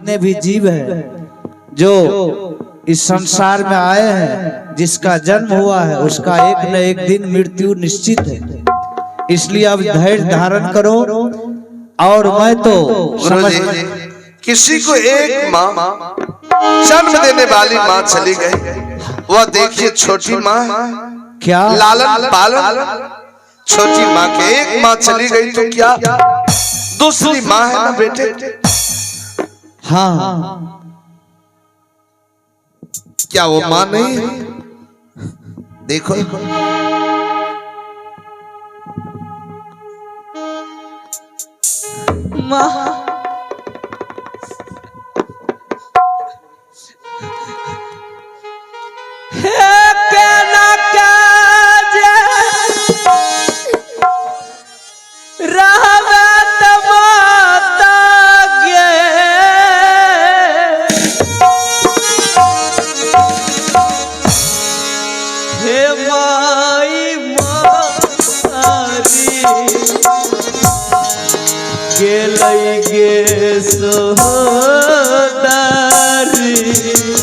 जितने भी जीव हैं जो इस संसार में आए हैं, जिसका जन्म हुआ है, उसका एक न एक दिन मृत्यु निश्चित है। इसलिए अब धैर्य धारण करो। और मैं तो समझ, किसी को एक माँ जन्म देने वाली माँ चली गई, वह देखिए छोटी माँ क्या लालन पालन, छोटी माँ के एक माँ चली गई तो क्या दूसरी माँ है ना बेटे? हाँ, क्या वो माँ नहीं है? देखो माँ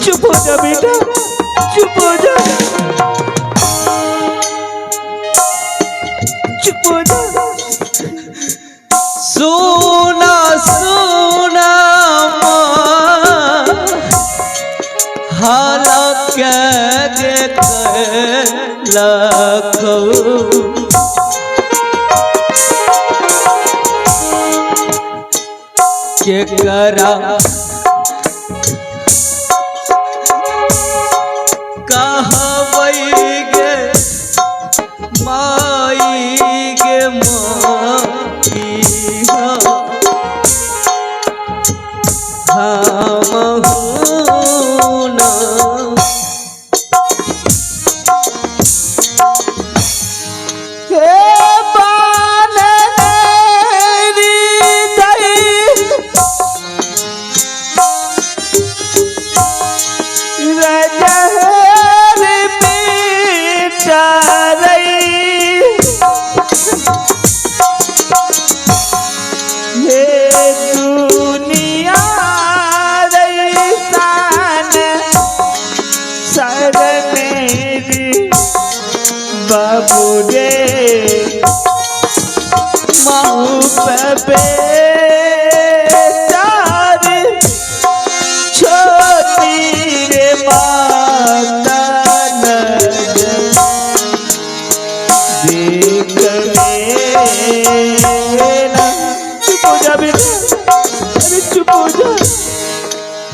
चुप हो जा बेटा, चुप हो जा, चुप हो जा। सोना सोना हालत के लखो के करा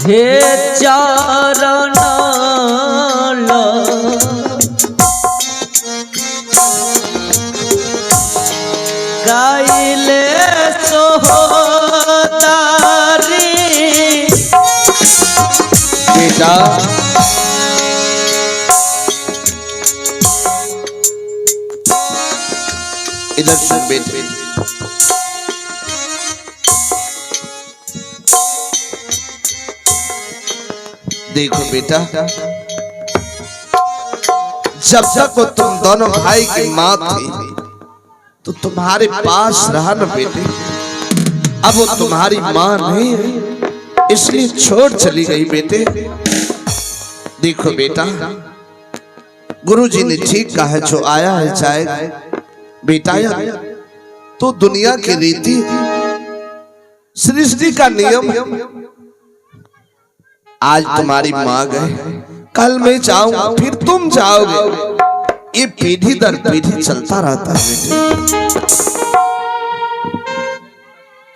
हे चारण गाइले सोहदारी बेटा, इधर सुन बेटे, देखो बेटा, जब तक वो तुम दोनों भाई की माँ थी तो तुम्हारे पास रहा ना बेटे। अब वो तुम्हारी माँ नहीं है, इसलिए छोड़ चली गई बेटे। देखो बेटा, गुरुजी ने ठीक कहा है, जो आया है जाएगा बेटा। तो दुनिया की रीति, सृष्टि का नियम, आज तुम्हारी माँ गए, कल मैं जाऊंगा, फिर तुम जाओगे। ये पीढ़ी दर पीढ़ी चलता रहता है बेटे।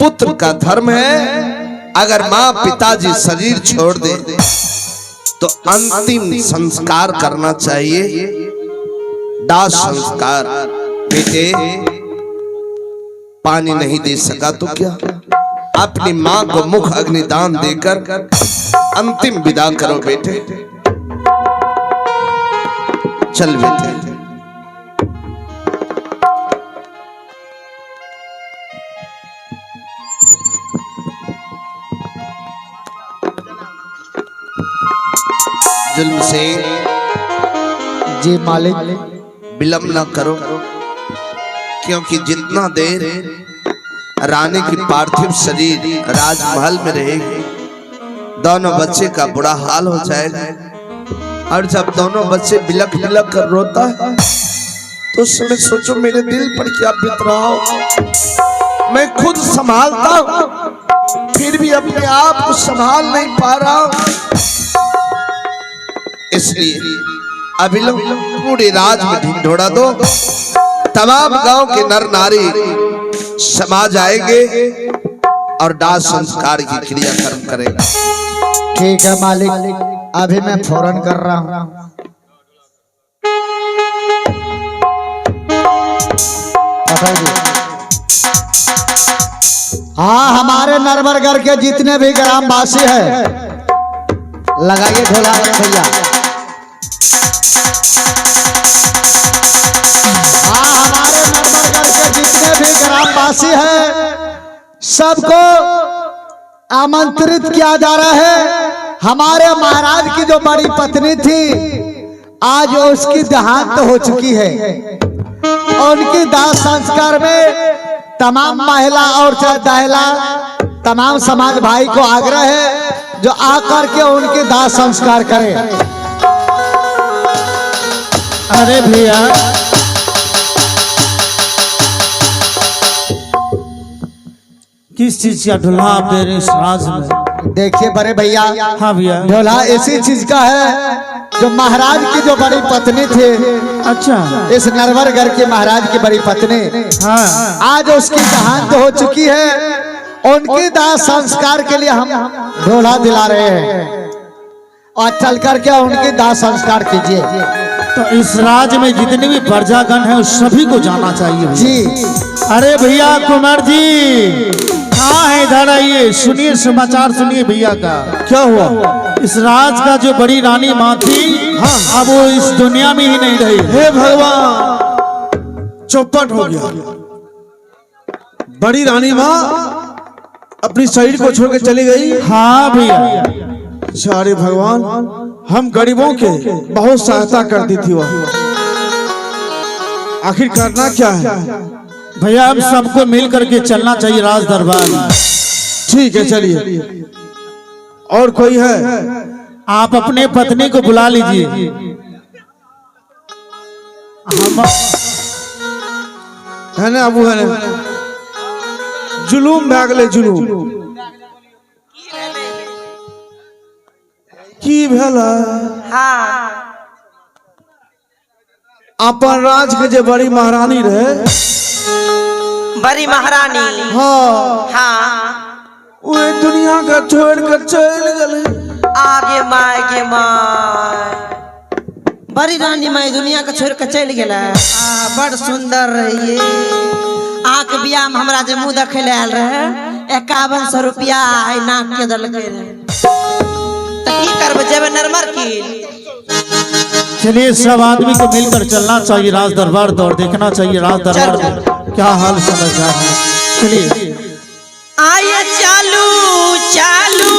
पुत्र का धर्म है, अगर माँ पिताजी शरीर छोड़ दे तो अंतिम संस्कार करना चाहिए, दाह संस्कार। बेटे, पानी नहीं दे सका तो क्या, अपनी माँ को मुख अग्निदान देकर अंतिम विदा करो बेटे। चल बेटे, जुल्म से जी मालिक, विलंब न करो, क्योंकि जितना देर रानी की पार्थिव शरीर राजमहल में रहेगी दोनों बच्चे का बुरा हाल हो जाएगा। और जब दोनों बच्चे बिलक बिलक कर रोता है तो उस समय सोचो मेरे दिल पर क्या बीत रहा हो। मैं खुद संभालता हूं फिर भी अपने आप को संभाल नहीं पा रहा हूं। इसलिए अभी लोग पूरे राज में ढिंढोरा दो, तमाम गांव के नर नारी समाज आएंगे और दाह संस्कार की क्रियाक्रम करेगा। ठीक है मालिक, अभी मैं फौरन कर रहा हूँ। हाँ, हमारे नरवरगढ़ के जितने भी ग्रामवासी हैं, लगाइए ढोला भैया। हाँ, हमारे नरवरगढ़ के जितने भी ग्रामवासी हैं सबको आमंत्रित किया जा रहा है। हमारे महाराज की जो बड़ी पत्नी थी आज उसकी देहांत हो चुकी है। उनकी दाह संस्कार में तमाम महिला और दहला तमाम समाज भाई को आग्रह है जो आकर के उनके दाह संस्कार करें। अरे भैया, किस चीज का ढोला आप दे रहे इस राज में? देखिए बड़े भैया, हाँ भैया, ढोला ऐसी चीज का है जो महाराज की जो बड़ी पत्नी थे, अच्छा, इस नरवरगढ़ के महाराज की बड़ी पत्नी, हाँ, आज उसकी देहांत हो चुकी है। उनकी दाह संस्कार के लिए हम ढोला दिला रहे हैं और चल करके उनकी दाह संस्कार कीजिए। तो इस राज में जितने भी प्रजागण है उस सभी को जाना चाहिए भैया। जी, अरे भैया कुमार जी कहाँ है? इधर आइए, सुनिए समाचार, सुनिए भैया का। क्या हुआ? इस राज का जो बड़ी रानी माँ थी, हाँ, अब वो इस दुनिया में ही नहीं रही। हे भगवान, चौपट हो गया। बड़ी रानी माँ अपनी शरीर को छोड़ के चली गई। हाँ भैया, अरे भगवान, हम गरीबों के बहुत सहायता करती थी वह, आखिर करना क्या है? भैया अब सबको मिल करके चलना चाहिए राज दरबार में। ठीक है, चलिए। और कोई है? आप अपने पत्नी को बुला लीजिए। हम है ना अबू, है ना? जुलूम भागले जुलूम की भेला। अपन राज के जे बड़ी महारानी रहे, बड़ी महारानी, हाँ हाँ, वो दुनिया का छोड़ कर चल गए। आगे माय के माय, बड़ी रानी माय दुनिया का छोड़ कर चल गया। बड़ सुंदर रही। आँख बिया में हमरा जे मुँह देखे ले आयल रहे, 5100 रुपया नाक के दल के रहे। तो की करबे, जेबे नरमर की। चलिए सब आदमी को मिलकर चलना चाहिए राज दरबार, दौड़ देखना चाहिए राज दरबार में क्या हाल समाचार है। चलिए आइए चालू चालू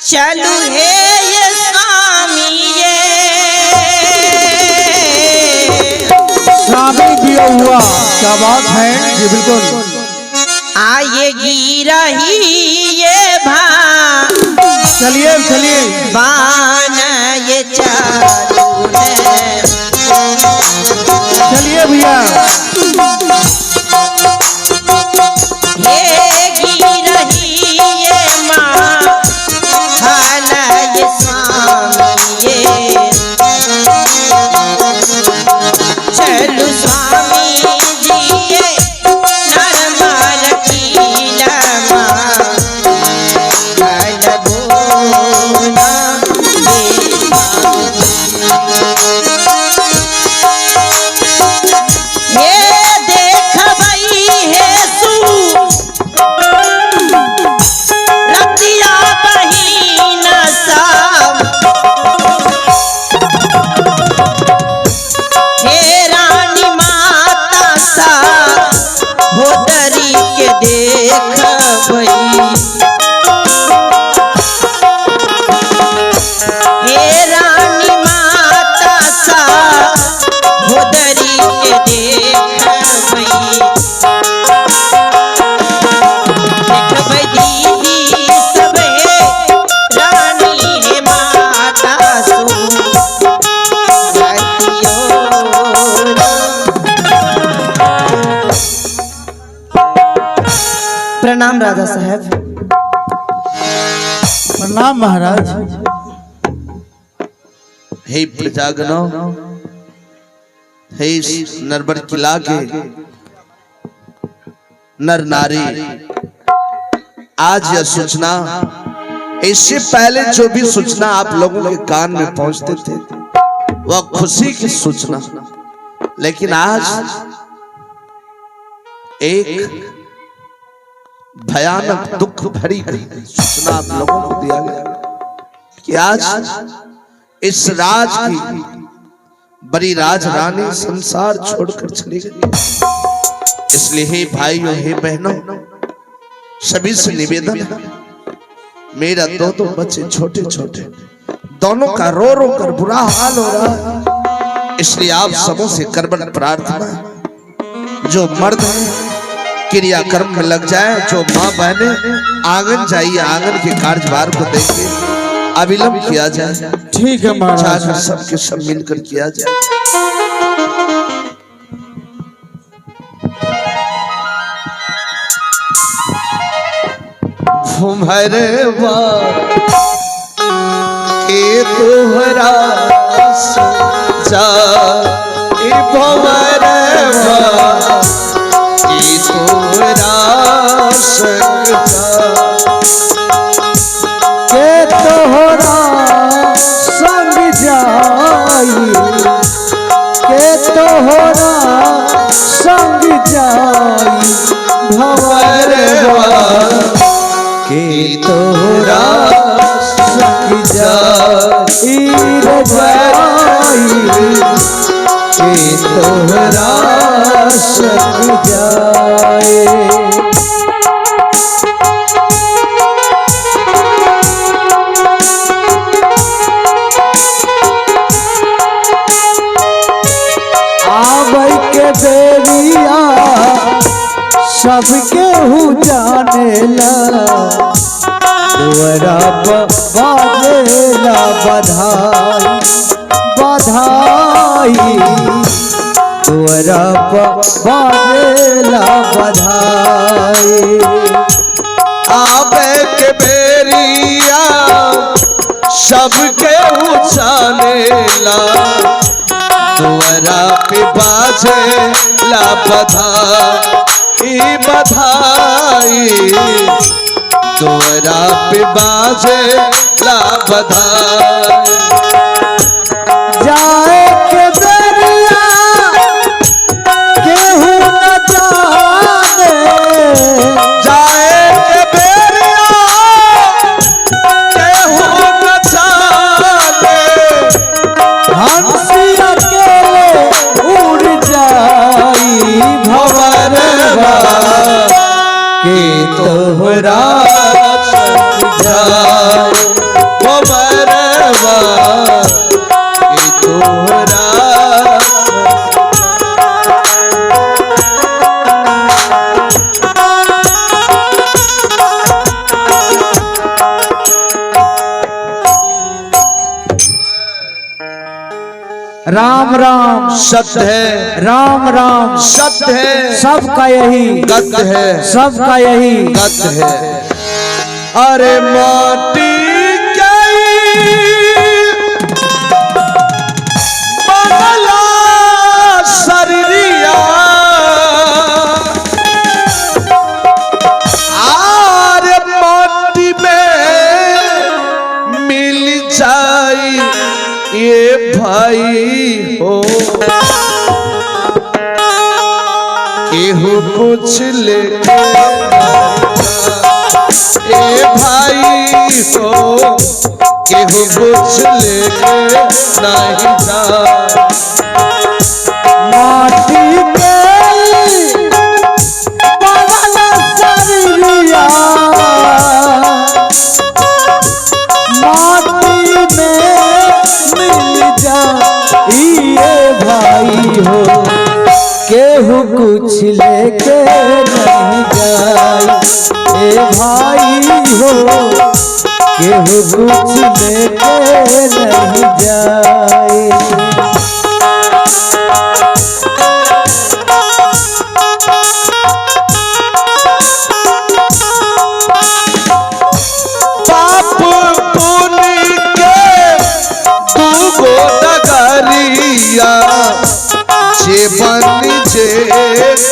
चालू है ये स्वामी, ये शादी किया हुआ, क्या बात है जी, बिल्कुल। आएगी रही ये चलिए चलिए, बान ये चालू है। चलिए भैया, ये रही ये माँ, खाना ये स्वामी, ये चलू स्वामी जी, ये नरमाल की लमा, प्रणाम राजा साहब। प्रणाम महाराज। हे प्रजागणों, हे इस नरबर किला के नर नारी, आज यह सूचना, इससे पहले जो भी सूचना आप लोगों के कान में पहुंचते थे वह खुशी की सूचना, लेकिन आज एक भयानक दुख भरी सूचना आप लोगों को दिया गया कि आज इस राज की बड़ी राजरानी संसार छोड़कर चली गई। इसलिए हे भाइयों, हे बहनों, सभी से निवेदन है, मेरा दो बच्चे छोटे छोटे, दोनों का रो रो कर बुरा हाल हो रहा है। इसलिए आप सबों से करबन प्रार्थना है, जो मर्द है क्रियाकर्म में लग जाए, जो माँ बहने आंगन जाइए, आंगन के कार्यभार को देंगे अविलंब किया जाए। ठीक है महाराज। सबके सब मिलकर किया जाए। भुमरवा के तोहरा सजा, भुमरवा के तोहरा सजा, के तोहरा संग जाई, के तोहरा संग जाई, भंवरवा के तोहरा संग जाई रे जाई, के तोहरा संग जाई। के बेरिया सबके हु जानेला, दुअरा बाजेला बधाई बधाई, दुअरा बाजेला बधाई। आबे के बेरिया सबके हु जानेला, दुअरा पे बाजे ला बधाई बधाई, दुअरा पे बाजे ला बधाई। जाए के बेरिया केहू न जाने, जाए के बेरिया केहू न जाने, हंसी अकेले उड़ जाई, भंवरवा के तोहरा संग जाई, भंवरवा के तोहरा। राम राम सत्य है, राम राम सत्य है, सबका यही गद्य है, सबका यही गद्य है। अरे माटी बनला शरीरिया, आरे माटी में मिल जाई ये भाई हो, केहू कुछ लेके ए भाई हो, केहू कुछ लेके नहीं जा। माटी के बनल शरीरिया, माटी में मिल जाइए भाई हो, केहू कुछ लेके नहीं जाई ए भाई हो, केहू कुछ लेके नहीं जाई।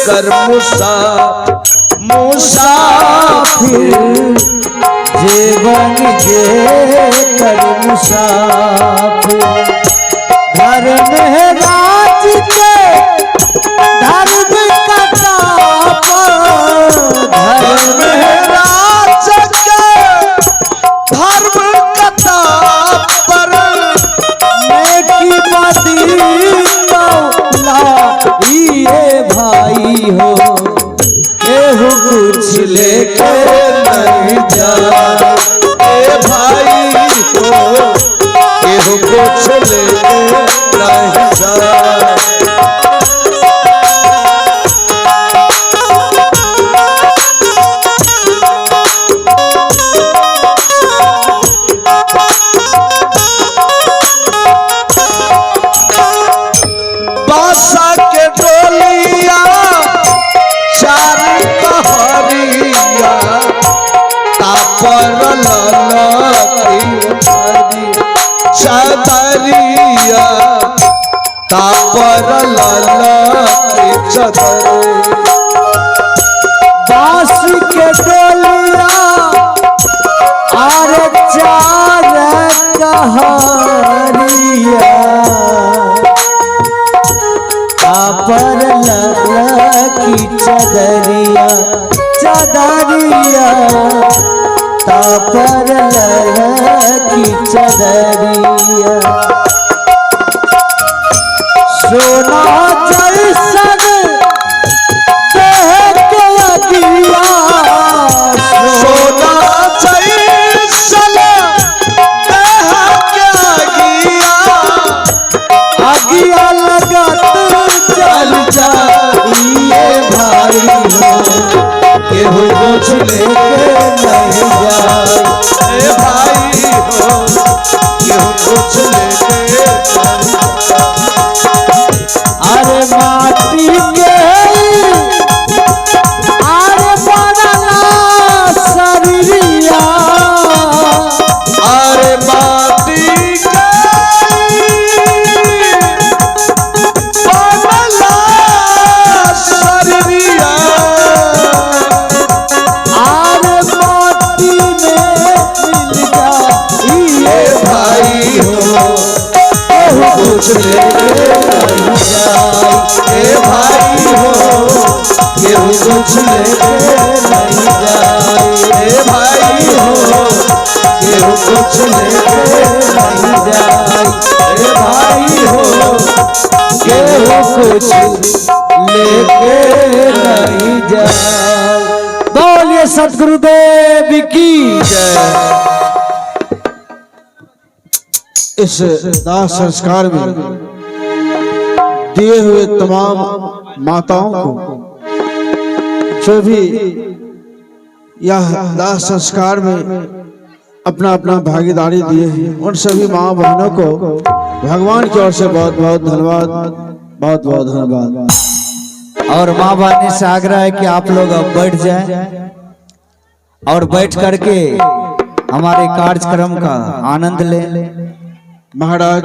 कर मुसाफिर जीवन जे कर मुसाफिर धर्म है राज के धर्म कथा धर्म है राज के धर्म कथा पर नेकी बदी मौला ये भाई हो केहू कुछ लेके नहीं जा ए भाई हो केहू कुछ लेके नहीं जा बासा के डोलिया चार कहरिया तापर ललकी चदरिया तापर ललकी चदरिया बांस के डोलिया और चार कहरिया पर ललकी चदरिया चदरिया तापर ललकी चदरिया सोना जैसन देह के अगिया सोना जैसन देह के अगिया अगिया लगत चल जाइए भाई हो केहू कुछ लेके नहीं जाए ए भाई हो केहू कुछ लेके अरे माटी के अरे बनला शरीरिया अरे माटी के बनला शरीरिया अरे माटी में मिल जाइए भाई हो केहू कुछ लेके नहीं जाए ए भाई हो केहू कुछ लेके नहीं जाए ए भाई हो केहू कुछ लेके नहीं जाए ए भाई हो केहू कुछ लेके नहीं जाए। बोलिए सतगुरुदेव की जय। इस दाह संस्कार में दिए हुए तमाम माताओं को जो भी यह दाह संस्कार में अपना अपना भागीदारी दिए हैं उन सभी माँ बहनों को भगवान की ओर से बहुत बहुत धन्यवाद, बहुत बहुत धन्यवाद। और माँ वाणी से आग्रह है कि आप लोग अब बैठ जाएं और बैठ करके हमारे कार्यक्रम का आनंद लें। महाराज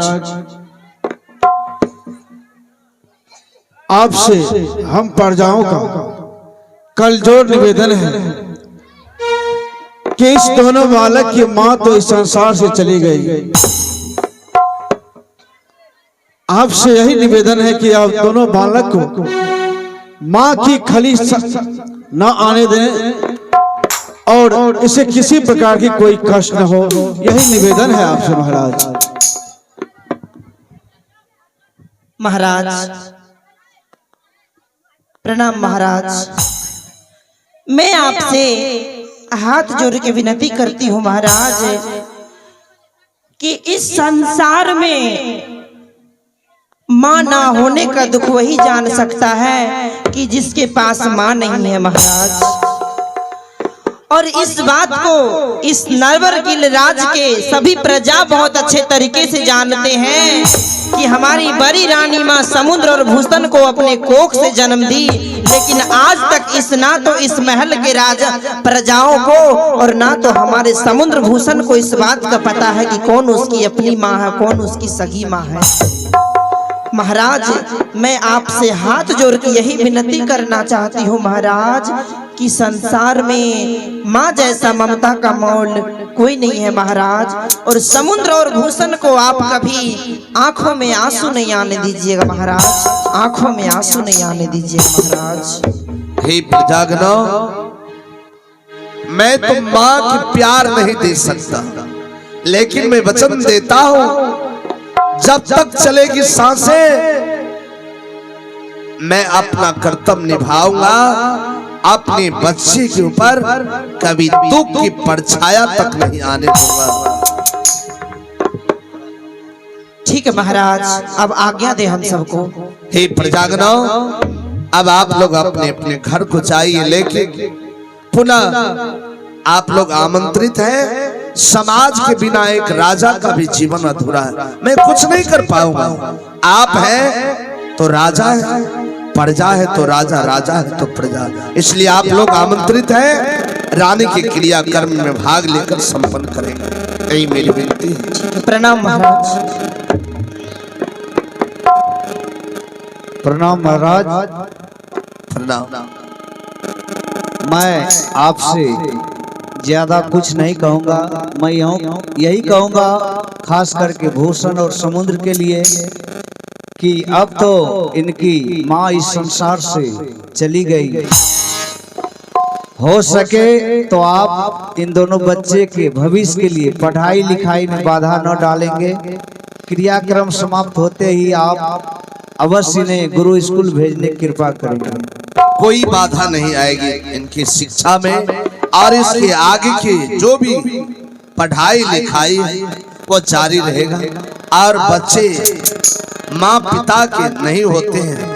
आपसे हम प्रजाओं का कल जोर निवेदन है कि इस दोनों बालक की माँ तो इस संसार से चली गई। आपसे यही निवेदन है कि आप दोनों बालक को माँ की खली न आने दें और इसे किसी प्रकार की कोई कष्ट न हो, यही निवेदन है आपसे महाराज। महाराज प्रणाम। महाराज मैं आपसे हाथ जोड़ के विनती करती हूँ महाराज कि इस संसार में माँ ना होने का दुख वही जान सकता है कि जिसके पास माँ नहीं है महाराज। और इस बात को इस नरवर गिलराज के सभी प्रजा बहुत अच्छे तरीके से जानते हैं कि हमारी बड़ी रानी माँ समुद्र और भूषण को अपने कोख से जन्म दी, लेकिन आज तक इस ना तो इस महल के राजा प्रजाओं को और ना तो हमारे समुद्र भूषण को इस बात का पता है कि कौन उसकी अपनी माँ है, कौन उसकी सगी माँ है। महाराज मैं आपसे हाथ जोड़ के यही विनती करना चाहती हूँ महाराज कि संसार में माँ जैसा ममता का मोल कोई नहीं है महाराज, और समुद्र और भूषण को आप कभी आंखों में आंसू नहीं आने दीजिएगा महाराज, आंखों में आंसू नहीं आने दीजिएगा महाराज। हे प्रजागनो, मैं तो माँ की प्यार नहीं दे सकता, लेकिन मैं वचन देता हूं जब तक चलेगी सांसें मैं अपना कर्तव्य निभाऊंगा, अपने बच्चे के ऊपर कभी दुख की परछाया तक नहीं आने दूंगा। ठीक है महाराज, अब आज्ञा दे हम सबको। हे प्रजागनो, अब आप लोग अपने अपने घर को जाइए, लेकिन पुनः आप लोग आमंत्रित हैं। समाज के बिना एक राजा का भी जीवन अधूरा है, मैं कुछ नहीं कर पाऊंगा। आप हैं तो राजा है, प्रजा है तो राजा, राजा है तो प्रजा, इसलिए आप लोग आमंत्रित हैं। रानी के क्रियाकर्म में भाग लेकर संपन्न करेंगे, यही मेरी विनती है। प्रणाम महाराज। प्रणाम महाराज। प्रणाम। मैं आपसे ज्यादा कुछ नहीं कहूंगा, मैं यही कहूंगा खास करके भूषण और समुद्र के लिए कि अब तो इनकी माँ इस संसार से चली गई। हो सके तो आप इन दोनों बच्चे के भविष्य के लिए पढ़ाई लिखाई में बाधा न डालेंगे। क्रियाक्रम समाप्त होते ही आप अवश्य इन्हें गुरु स्कूल भेजने की कृपा करेंगे। कोई बाधा नहीं आएगी इनकी शिक्षा में, और इसके आगे की जो भी पढ़ाई लिखाई वो जारी रहेगा। और बच्चे माँ पिता के नहीं होते हैं